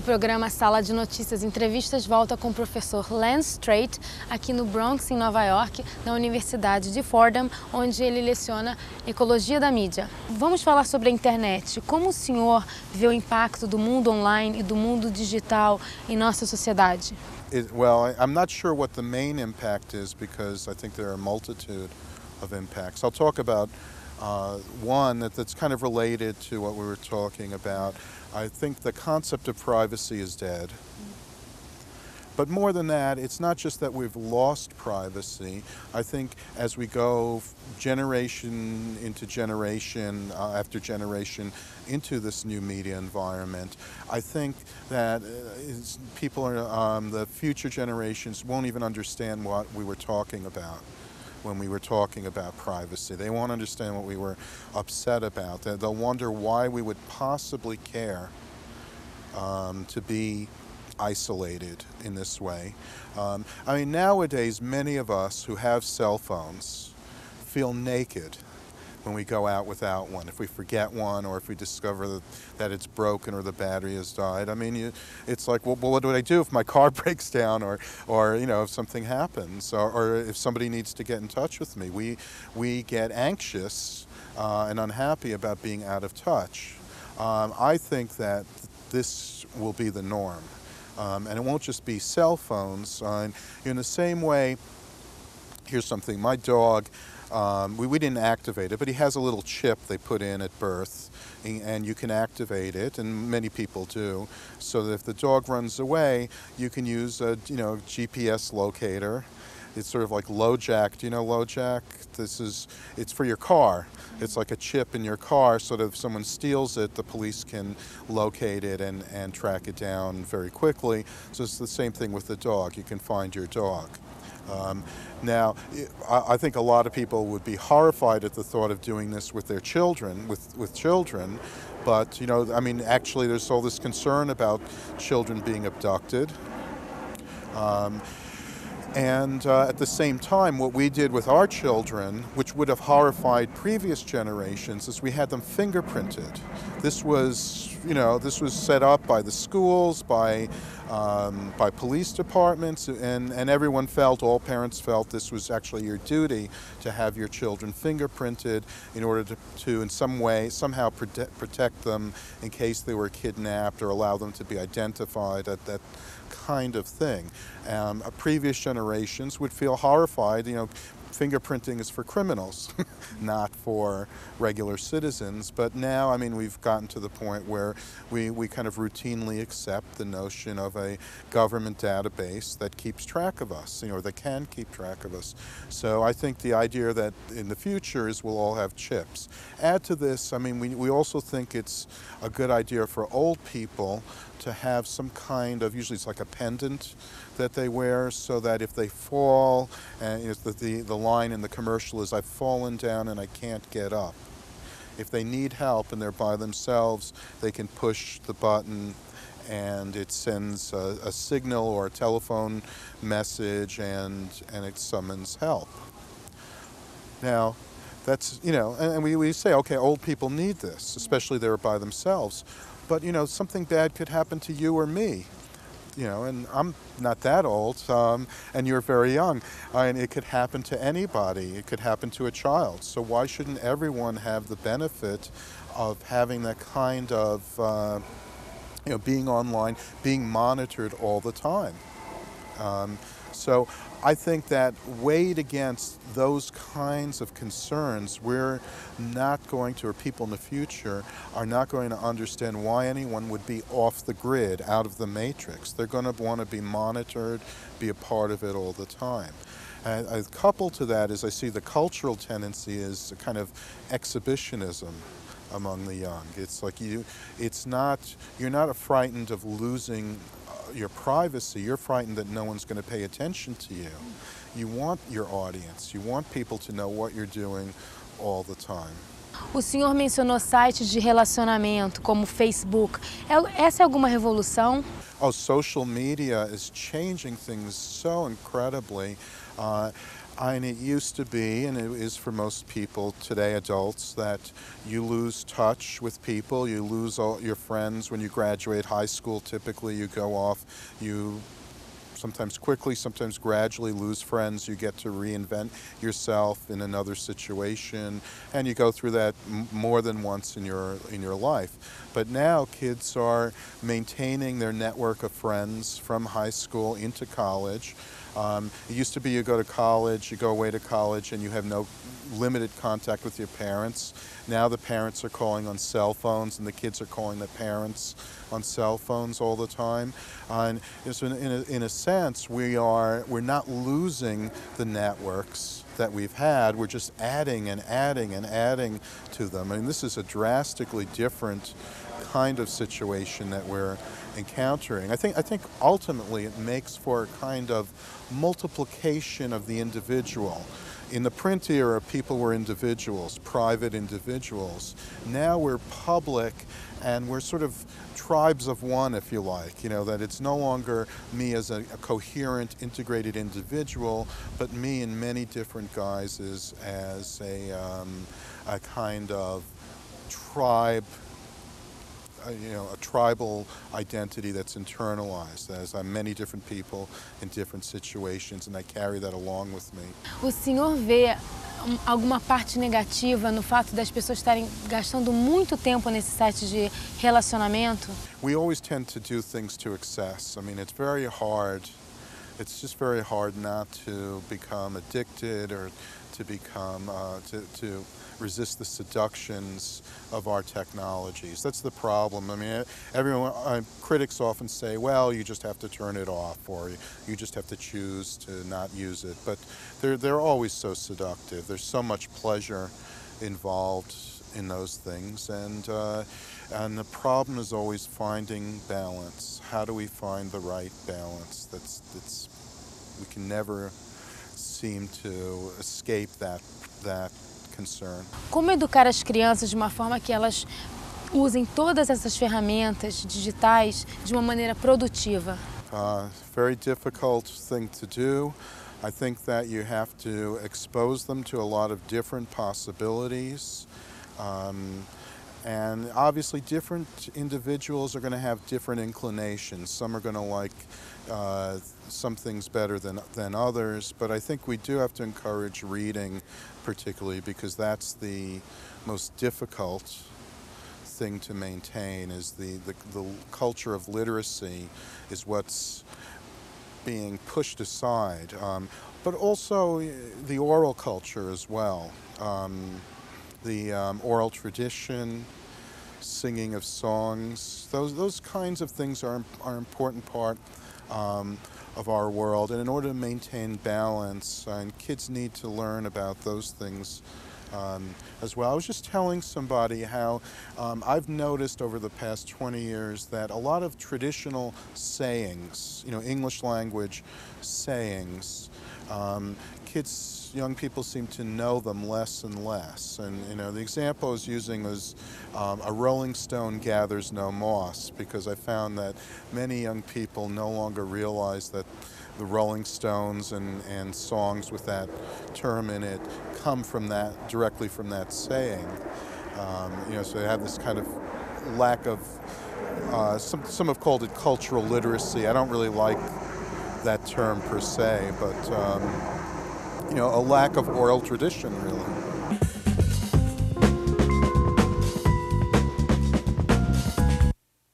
programa Sala de Notícias Entrevistas volta com o professor Strate, aqui no Bronx, em Nova York, na Universidade de Fordham, onde ele leciona Ecologia da Mídia. Vamos falar sobre a internet. Como o senhor vê o impacto do mundo online e do mundo digital em nossa sociedade? Well, I'm not sure what the main impact is because I think there are a multitude of impacts. I'll talk about one that's kind of related to what we were talking about. I think the concept of privacy is dead. But more than that, it's not just that we've lost privacy. I think as we go generation into generation after generation into this new media environment, I think that the future generations won't even understand what we were talking about when we were talking about privacy. They won't understand what we were upset about. They'll wonder why we would possibly care to be isolated in this way. I mean, nowadays, many of us who have cell phones feel naked when we go out without one. If we forget one or if we discover that it's broken or the battery has died, I mean, it's like, well, what do I do if my car breaks down or you know, if something happens or if somebody needs to get in touch with me? We get anxious and unhappy about being out of touch. I think that this will be the norm. And it won't just be cell phones. In the same way, here's something, my dog, we didn't activate it, but he has a little chip they put in at birth, and you can activate it, and many people do, so that if the dog runs away, you can use a GPS locator. It's sort of like LoJack. Do you know LoJack? It's for your car. It's like a chip in your car so that if someone steals it, the police can locate it and track it down very quickly. So it's the same thing with the dog. You can find your dog. Now, I think a lot of people would be horrified at the thought of doing this with their children, with children. But, you know, I mean, actually there's all this concern about children being abducted. And at the same time, what we did with our children, which would have horrified previous generations, is we had them fingerprinted. This was set up by the schools, by police departments, and everyone felt, all parents felt, this was actually your duty to have your children fingerprinted in order to in some way, somehow protect them in case they were kidnapped or allow them to be identified, that kind of thing. Previous generations would feel horrified, you know, fingerprinting is for criminals, not for regular citizens. But now, I mean, we've gotten to the point where we kind of routinely accept the notion of a government database that keeps track of us, or that can keep track of us. So I think the idea that in the future is we'll all have chips. Add to this, I mean, we also think it's a good idea for old people to have some kind of, usually it's like a pendant that they wear, so that if they fall, and the line in the commercial is, "I've fallen down and I can't get up." If they need help and they're by themselves, they can push the button and it sends a signal or a telephone message and it summons help. Now, that's, you know, and we say, okay, old people need this, especially they're by themselves. But, you know, something bad could happen to you or me, you know, and I'm not that old, and you're very young, and it could happen to anybody. It could happen to a child. So why shouldn't everyone have the benefit of having that kind of, you know, being online, being monitored all the time? So I think that weighed against those kinds of concerns, we're not going to, or people in the future are not going to understand why anyone would be off the grid, out of the matrix. They're going to want to be monitored, be a part of it all the time. And coupled to that is I see the cultural tendency is a kind of exhibitionism among the young. It's like you're not frightened of losing your privacy, you're frightened that no one's going to pay attention to you. You want your audience, you want people to know what you're doing all the time. O senhor mencionou sites de relacionamento como Facebook. Essa é alguma revolução? Oh, social media is changing things so incredibly. And it used to be, and it is for most people today, adults, that you lose touch with people, you lose all your friends when you graduate high school. Typically you go off, you sometimes quickly, sometimes gradually lose friends. You get to reinvent yourself in another situation, and you go through that more than once in your life. But now kids are maintaining their network of friends from high school into college. It used to be you go to college, you go away to college, and you have no limited contact with your parents. Now the parents are calling on cell phones, and the kids are calling the parents on cell phones all the time. And so in a sense, we're not losing the networks that we've had. We're just adding and adding and adding to them. I mean, this is a drastically different kind of situation that we're encountering. I think ultimately it makes for a kind of multiplication of the individual. In the print era, people were individuals, private individuals. Now we're public, and we're sort of tribes of one, if you like. You know, that it's no longer me as a coherent, integrated individual, but me in many different guises as a kind of tribe, a tribal identity that's internalized, as I'm many different people in different situations, and I carry that along with me. O senhor vê alguma parte negativa no fato das pessoas estarem gastando muito tempo nesses sites de relacionamento? We always tend to do things to excess. I mean, it's very hard. It's just very hard not to become addicted or to become to resist the seductions of our technologies. That's the problem. I mean, critics often say, well, you just have to turn it off, or you just have to choose to not use it. But they're always so seductive. There's so much pleasure involved in those things, and the problem is always finding balance. How do we find the right balance? We can never seem to escape that concern. Como educar as crianças de uma forma que elas usem todas essas ferramentas digitais de uma maneira produtiva? Very difficult thing to do. I think that you have to expose them to a lot of different possibilities. And obviously different individuals are going to have different inclinations. Some are going to like some things better than others, but I think we do have to encourage reading particularly, because that's the most difficult thing to maintain. Is the culture of literacy is what's being pushed aside, but also the oral culture as well. The oral tradition, singing of songs, those kinds of things are an important part of our world. And in order to maintain balance, and kids need to learn about those things as well. I was just telling somebody how I've noticed over the past 20 years that a lot of traditional sayings, English language sayings, young people seem to know them less and less. And the example I was using was a rolling stone gathers no moss, because I found that many young people no longer realize that the Rolling Stones and songs with that term in it come directly from that saying. So they have this kind of lack of, some have called it cultural literacy. I don't really like that term per se, but a lack of oral tradition, really.